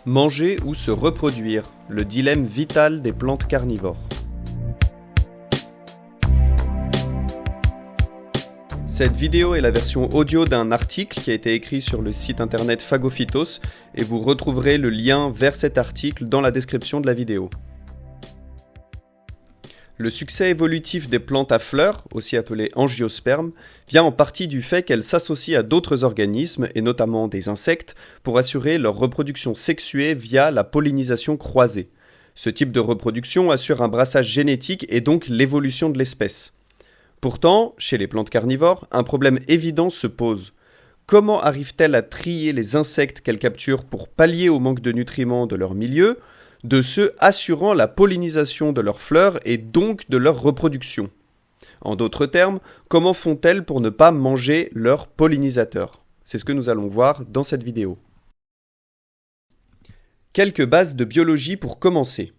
Manger ou se reproduire, le dilemme vital des plantes carnivores. Cette vidéo est la version audio d'un article qui a été écrit sur le site internet Phagophytos et vous retrouverez le lien vers cet article dans la description de la vidéo. Le succès évolutif des plantes à fleurs, aussi appelées angiospermes, vient en partie du fait qu'elles s'associent à d'autres organismes, et notamment des insectes, pour assurer leur reproduction sexuée via la pollinisation croisée. Ce type de reproduction assure un brassage génétique et donc l'évolution de l'espèce. Pourtant, chez les plantes carnivores, un problème évident se pose. Comment arrivent-elles à trier les insectes qu'elles capturent pour pallier au manque de nutriments de leur milieu, de ceux assurant la pollinisation de leurs fleurs et donc de leur reproduction? En d'autres termes, comment font-elles pour ne pas manger leurs pollinisateurs? C'est ce que nous allons voir dans cette vidéo. Quelques bases de biologie pour commencer.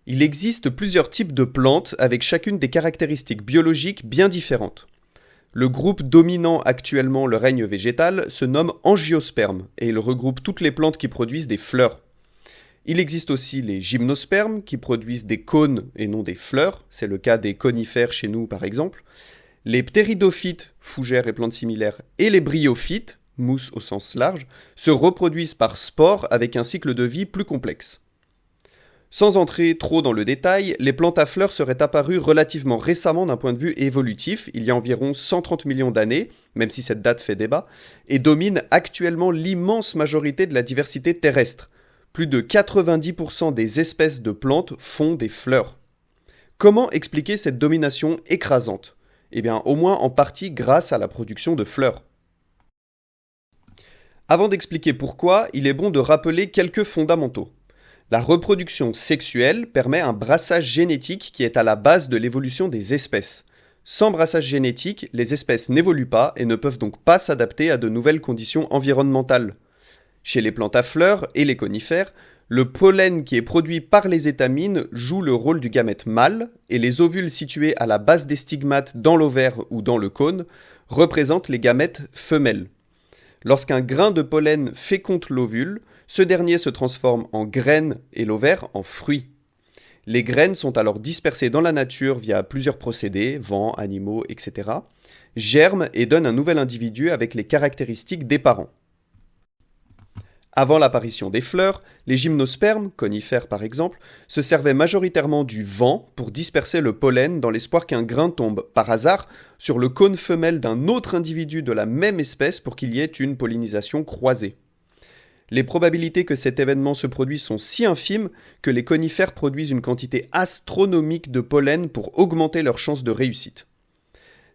Il existe plusieurs types de plantes avec chacune des caractéristiques biologiques bien différentes. Le groupe dominant actuellement le règne végétal se nomme angiospermes et il regroupe toutes les plantes qui produisent des fleurs. Il existe aussi les gymnospermes qui produisent des cônes et non des fleurs, c'est le cas des conifères chez nous par exemple, les ptéridophytes, fougères et plantes similaires, et les bryophytes, mousses au sens large, se reproduisent par spores avec un cycle de vie plus complexe. Sans entrer trop dans le détail, les plantes à fleurs seraient apparues relativement récemment d'un point de vue évolutif, il y a environ 130 millions d'années, même si cette date fait débat, et dominent actuellement l'immense majorité de la diversité terrestre. Plus de 90% des espèces de plantes font des fleurs. Comment expliquer cette domination écrasante? Eh bien, au moins en partie grâce à la production de fleurs. Avant d'expliquer pourquoi, il est bon de rappeler quelques fondamentaux. La reproduction sexuelle permet un brassage génétique qui est à la base de l'évolution des espèces. Sans brassage génétique, les espèces n'évoluent pas et ne peuvent donc pas s'adapter à de nouvelles conditions environnementales. Chez les plantes à fleurs et les conifères, le pollen qui est produit par les étamines joue le rôle du gamète mâle et les ovules situés à la base des stigmates dans l'ovaire ou dans le cône représentent les gamètes femelles. Lorsqu'un grain de pollen féconde l'ovule, ce dernier se transforme en graine et l'ovaire en fruit. Les graines sont alors dispersées dans la nature via plusieurs procédés, vent, animaux, etc., germent et donnent un nouvel individu avec les caractéristiques des parents. Avant l'apparition des fleurs, les gymnospermes, conifères par exemple, se servaient majoritairement du vent pour disperser le pollen dans l'espoir qu'un grain tombe, par hasard, sur le cône femelle d'un autre individu de la même espèce pour qu'il y ait une pollinisation croisée. Les probabilités que cet événement se produise sont si infimes que les conifères produisent une quantité astronomique de pollen pour augmenter leurs chances de réussite.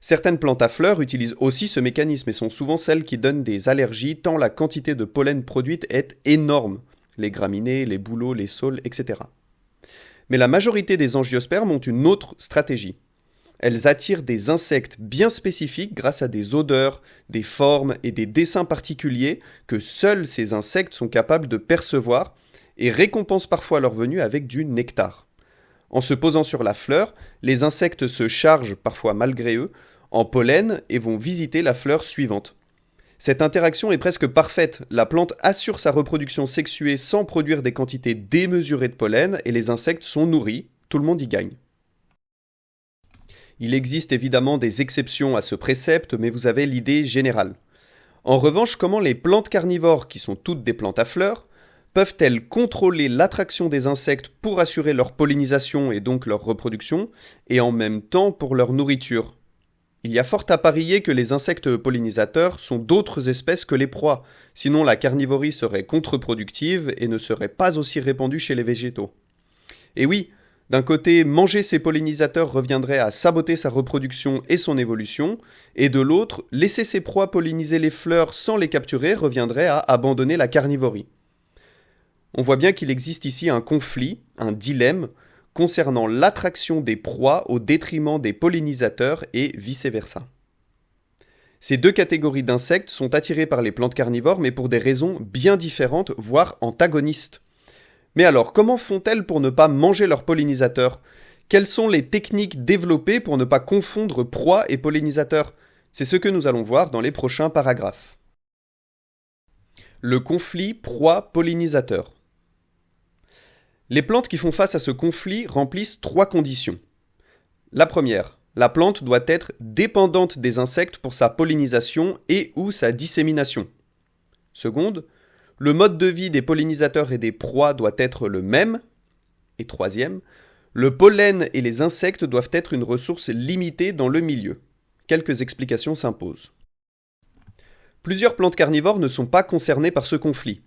Certaines plantes à fleurs utilisent aussi ce mécanisme et sont souvent celles qui donnent des allergies tant la quantité de pollen produite est énorme, les graminées, les bouleaux, les saules, etc. Mais la majorité des angiospermes ont une autre stratégie. Elles attirent des insectes bien spécifiques grâce à des odeurs, des formes et des dessins particuliers que seuls ces insectes sont capables de percevoir et récompensent parfois leur venue avec du nectar. En se posant sur la fleur, les insectes se chargent, parfois malgré eux, en pollen et vont visiter la fleur suivante. Cette interaction est presque parfaite, la plante assure sa reproduction sexuée sans produire des quantités démesurées de pollen et les insectes sont nourris, tout le monde y gagne. Il existe évidemment des exceptions à ce précepte, mais vous avez l'idée générale. En revanche, comment les plantes carnivores, qui sont toutes des plantes à fleurs, peuvent-elles contrôler l'attraction des insectes pour assurer leur pollinisation et donc leur reproduction, et en même temps pour leur nourriture? Il y a fort à parier que les insectes pollinisateurs sont d'autres espèces que les proies, sinon la carnivorie serait contre-productive et ne serait pas aussi répandue chez les végétaux. Et oui, d'un côté, manger ces pollinisateurs reviendrait à saboter sa reproduction et son évolution, et de l'autre, laisser ses proies polliniser les fleurs sans les capturer reviendrait à abandonner la carnivorie. On voit bien qu'il existe ici un conflit, un dilemme, concernant l'attraction des proies au détriment des pollinisateurs et vice-versa. Ces deux catégories d'insectes sont attirées par les plantes carnivores mais pour des raisons bien différentes, voire antagonistes. Mais alors, comment font-elles pour ne pas manger leurs pollinisateurs? Quelles sont les techniques développées pour ne pas confondre proie et pollinisateur? C'est ce que nous allons voir dans les prochains paragraphes. le conflit proie-pollinisateur. Les plantes qui font face à ce conflit remplissent 3 conditions. La première, la plante doit être dépendante des insectes pour sa pollinisation et ou sa dissémination. Seconde, le mode de vie des pollinisateurs et des proies doit être le même. Et troisième, le pollen et les insectes doivent être une ressource limitée dans le milieu. Quelques explications s'imposent. Plusieurs plantes carnivores ne sont pas concernées par ce conflit.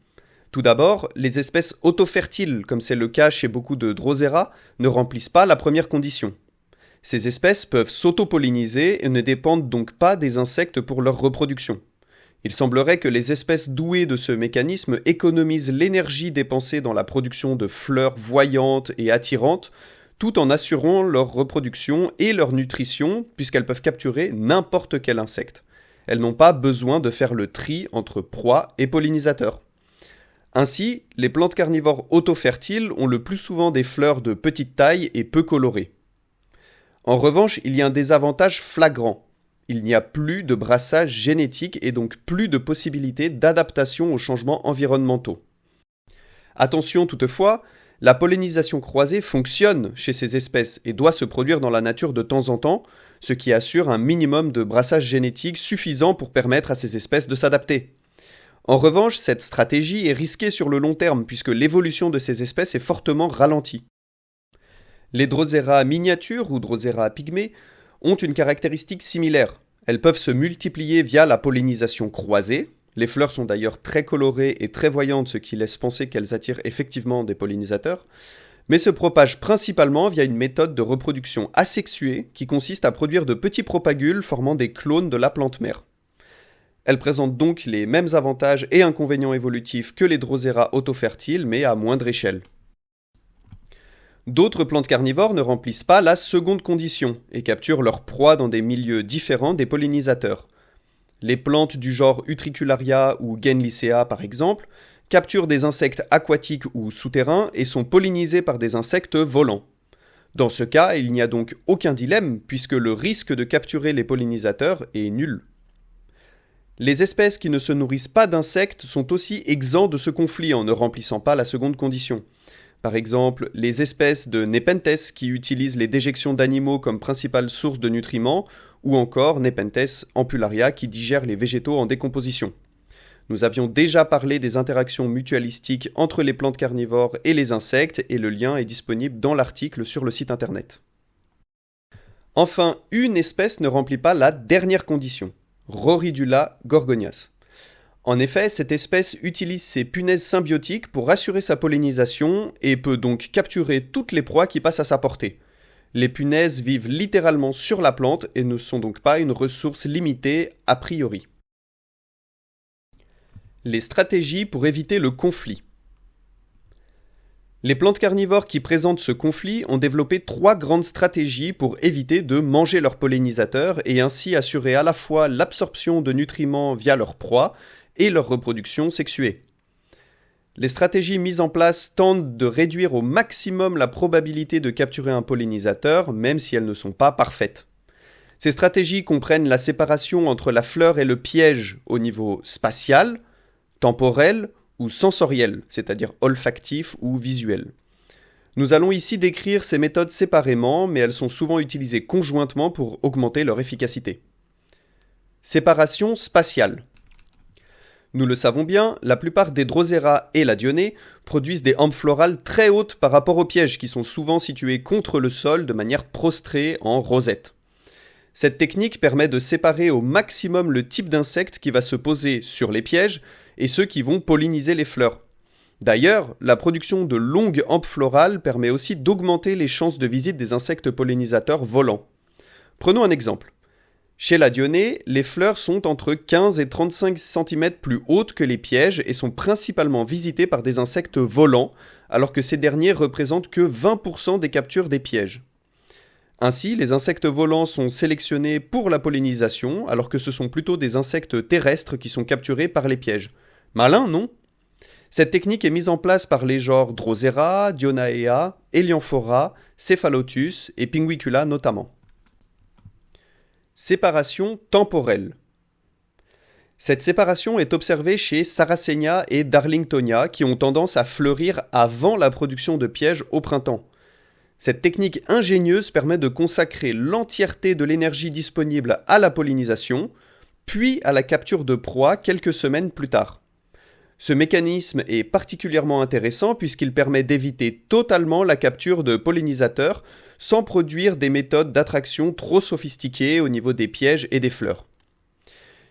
Tout d'abord, les espèces autofertiles, comme c'est le cas chez beaucoup de Drosera, ne remplissent pas la première condition. Ces espèces peuvent s'autopolliniser et ne dépendent donc pas des insectes pour leur reproduction. Il semblerait que les espèces douées de ce mécanisme économisent l'énergie dépensée dans la production de fleurs voyantes et attirantes, tout en assurant leur reproduction et leur nutrition, puisqu'elles peuvent capturer n'importe quel insecte. Elles n'ont pas besoin de faire le tri entre proies et pollinisateurs. Ainsi, les plantes carnivores autofertiles ont le plus souvent des fleurs de petite taille et peu colorées. En revanche, il y a un désavantage flagrant. Il n'y a plus de brassage génétique et donc plus de possibilités d'adaptation aux changements environnementaux. Attention toutefois, la pollinisation croisée fonctionne chez ces espèces et doit se produire dans la nature de temps en temps, ce qui assure un minimum de brassage génétique suffisant pour permettre à ces espèces de s'adapter. En revanche, cette stratégie est risquée sur le long terme puisque l'évolution de ces espèces est fortement ralentie. Les Drosera miniatures ou Drosera pygmées ont une caractéristique similaire. Elles peuvent se multiplier via la pollinisation croisée. Les fleurs sont d'ailleurs très colorées et très voyantes, ce qui laisse penser qu'elles attirent effectivement des pollinisateurs, mais se propagent principalement via une méthode de reproduction asexuée qui consiste à produire de petits propagules formant des clones de la plante mère. Elles présentent donc les mêmes avantages et inconvénients évolutifs que les Drosera autofertiles, mais à moindre échelle. D'autres plantes carnivores ne remplissent pas la seconde condition et capturent leurs proies dans des milieux différents des pollinisateurs. Les plantes du genre Utricularia ou Genlisea par exemple capturent des insectes aquatiques ou souterrains et sont pollinisées par des insectes volants. Dans ce cas, il n'y a donc aucun dilemme puisque le risque de capturer les pollinisateurs est nul. Les espèces qui ne se nourrissent pas d'insectes sont aussi exempts de ce conflit en ne remplissant pas la seconde condition. Par exemple, les espèces de Nepenthes qui utilisent les déjections d'animaux comme principale source de nutriments, ou encore Nepenthes ampularia qui digère les végétaux en décomposition. Nous avions déjà parlé des interactions mutualistiques entre les plantes carnivores et les insectes, et le lien est disponible dans l'article sur le site internet. Enfin, une espèce ne remplit pas la dernière condition, Rhoridula gorgonias. En effet, cette espèce utilise ses punaises symbiotiques pour assurer sa pollinisation et peut donc capturer toutes les proies qui passent à sa portée. Les punaises vivent littéralement sur la plante et ne sont donc pas une ressource limitée a priori. Les stratégies pour éviter le conflit. Les plantes carnivores qui présentent ce conflit ont développé 3 grandes stratégies pour éviter de manger leurs pollinisateurs et ainsi assurer à la fois l'absorption de nutriments via leurs proies et leur reproduction sexuée. Les stratégies mises en place tentent de réduire au maximum la probabilité de capturer un pollinisateur, même si elles ne sont pas parfaites. Ces stratégies comprennent la séparation entre la fleur et le piège au niveau spatial, temporel ou sensoriel, c'est-à-dire olfactif ou visuel. Nous allons ici décrire ces méthodes séparément, mais elles sont souvent utilisées conjointement pour augmenter leur efficacité. Séparation spatiale. Nous le savons bien, la plupart des Drosera et la Dionée produisent des hampes florales très hautes par rapport aux pièges qui sont souvent situés contre le sol de manière prostrée en rosette. Cette technique permet de séparer au maximum le type d'insecte qui va se poser sur les pièges et ceux qui vont polliniser les fleurs. D'ailleurs, la production de longues hampes florales permet aussi d'augmenter les chances de visite des insectes pollinisateurs volants. Prenons un exemple. Chez la Dionée, les fleurs sont entre 15 et 35 cm plus hautes que les pièges et sont principalement visitées par des insectes volants, alors que ces derniers représentent que 20% des captures des pièges. Ainsi, les insectes volants sont sélectionnés pour la pollinisation, alors que ce sont plutôt des insectes terrestres qui sont capturés par les pièges. Malin, non ? Cette technique est mise en place par les genres Drosera, Dionaea, Elianthora, Cephalotus et Pinguicula notamment. Séparation temporelle. Cette séparation est observée chez Sarracenia et Darlingtonia qui ont tendance à fleurir avant la production de pièges au printemps. Cette technique ingénieuse permet de consacrer l'entièreté de l'énergie disponible à la pollinisation, puis à la capture de proies quelques semaines plus tard. Ce mécanisme est particulièrement intéressant puisqu'il permet d'éviter totalement la capture de pollinisateurs sans produire des méthodes d'attraction trop sophistiquées au niveau des pièges et des fleurs.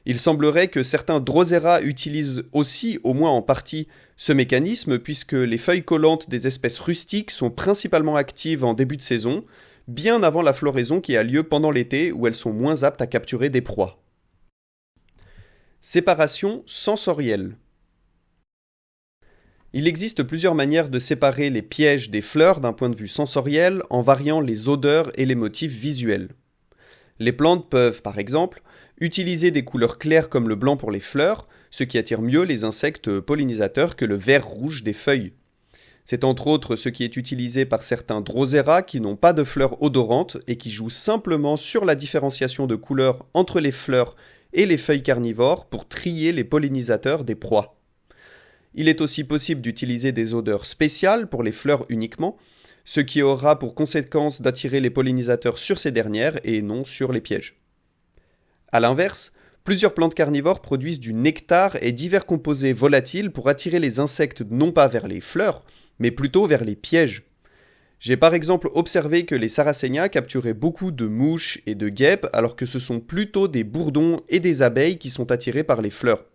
Il semblerait que certains Drosera utilisent aussi, au moins en partie, ce mécanisme puisque les feuilles collantes des espèces rustiques sont principalement actives en début de saison, bien avant la floraison qui a lieu pendant l'été où elles sont moins aptes à capturer des proies. Séparation sensorielle. Il existe plusieurs manières de séparer les pièges des fleurs d'un point de vue sensoriel en variant les odeurs et les motifs visuels. Les plantes peuvent, par exemple, utiliser des couleurs claires comme le blanc pour les fleurs, ce qui attire mieux les insectes pollinisateurs que le vert rouge des feuilles. C'est entre autres ce qui est utilisé par certains Drosera qui n'ont pas de fleurs odorantes et qui jouent simplement sur la différenciation de couleurs entre les fleurs et les feuilles carnivores pour trier les pollinisateurs des proies. Il est aussi possible d'utiliser des odeurs spéciales pour les fleurs uniquement, ce qui aura pour conséquence d'attirer les pollinisateurs sur ces dernières et non sur les pièges. A l'inverse, plusieurs plantes carnivores produisent du nectar et divers composés volatiles pour attirer les insectes non pas vers les fleurs, mais plutôt vers les pièges. J'ai par exemple observé que les Sarracenia capturaient beaucoup de mouches et de guêpes alors que ce sont plutôt des bourdons et des abeilles qui sont attirés par les fleurs.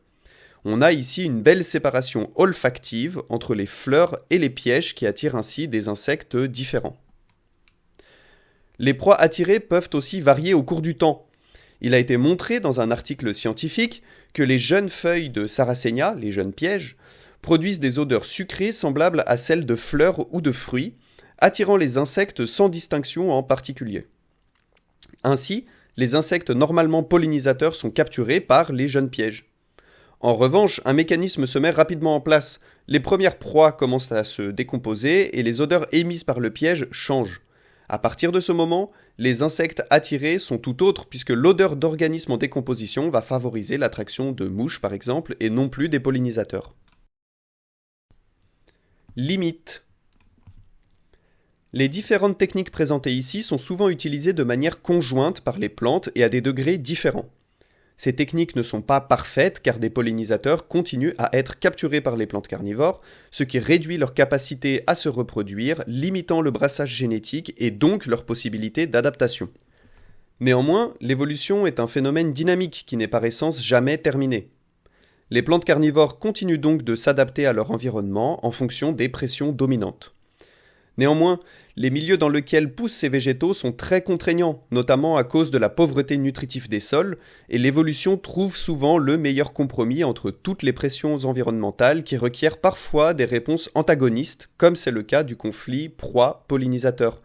On a ici une belle séparation olfactive entre les fleurs et les pièges qui attirent ainsi des insectes différents. Les proies attirées peuvent aussi varier au cours du temps. Il a été montré dans un article scientifique que les jeunes feuilles de Sarracenia, les jeunes pièges, produisent des odeurs sucrées semblables à celles de fleurs ou de fruits, attirant les insectes sans distinction en particulier. Ainsi, les insectes normalement pollinisateurs sont capturés par les jeunes pièges. En revanche, un mécanisme se met rapidement en place. Les premières proies commencent à se décomposer et les odeurs émises par le piège changent. À partir de ce moment, les insectes attirés sont tout autres puisque l'odeur d'organisme en décomposition va favoriser l'attraction de mouches par exemple et non plus des pollinisateurs. Limite. Les différentes techniques présentées ici sont souvent utilisées de manière conjointe par les plantes et à des degrés différents. Ces techniques ne sont pas parfaites car des pollinisateurs continuent à être capturés par les plantes carnivores, ce qui réduit leur capacité à se reproduire, limitant le brassage génétique et donc leur possibilité d'adaptation. Néanmoins, l'évolution est un phénomène dynamique qui n'est par essence jamais terminé. Les plantes carnivores continuent donc de s'adapter à leur environnement en fonction des pressions dominantes. Néanmoins, les milieux dans lesquels poussent ces végétaux sont très contraignants, notamment à cause de la pauvreté nutritive des sols, et l'évolution trouve souvent le meilleur compromis entre toutes les pressions environnementales qui requièrent parfois des réponses antagonistes, comme c'est le cas du conflit proie-pollinisateur.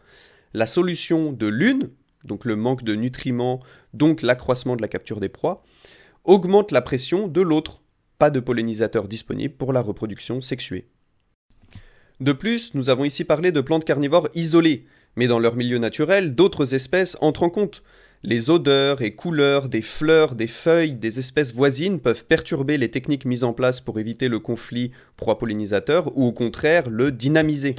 La solution de l'une, donc le manque de nutriments, donc l'accroissement de la capture des proies, augmente la pression de l'autre, pas de pollinisateurs disponibles pour la reproduction sexuée. De plus, nous avons ici parlé de plantes carnivores isolées, mais dans leur milieu naturel, d'autres espèces entrent en compte. Les odeurs et couleurs des fleurs, des feuilles, des espèces voisines peuvent perturber les techniques mises en place pour éviter le conflit proie-pollinisateur ou au contraire le dynamiser.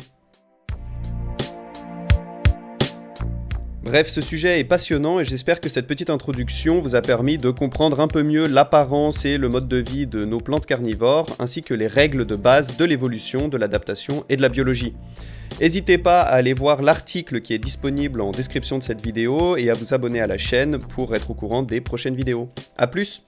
Bref, ce sujet est passionnant et j'espère que cette petite introduction vous a permis de comprendre un peu mieux l'apparence et le mode de vie de nos plantes carnivores, ainsi que les règles de base de l'évolution, de l'adaptation et de la biologie. N'hésitez pas à aller voir l'article qui est disponible en description de cette vidéo et à vous abonner à la chaîne pour être au courant des prochaines vidéos. A plus!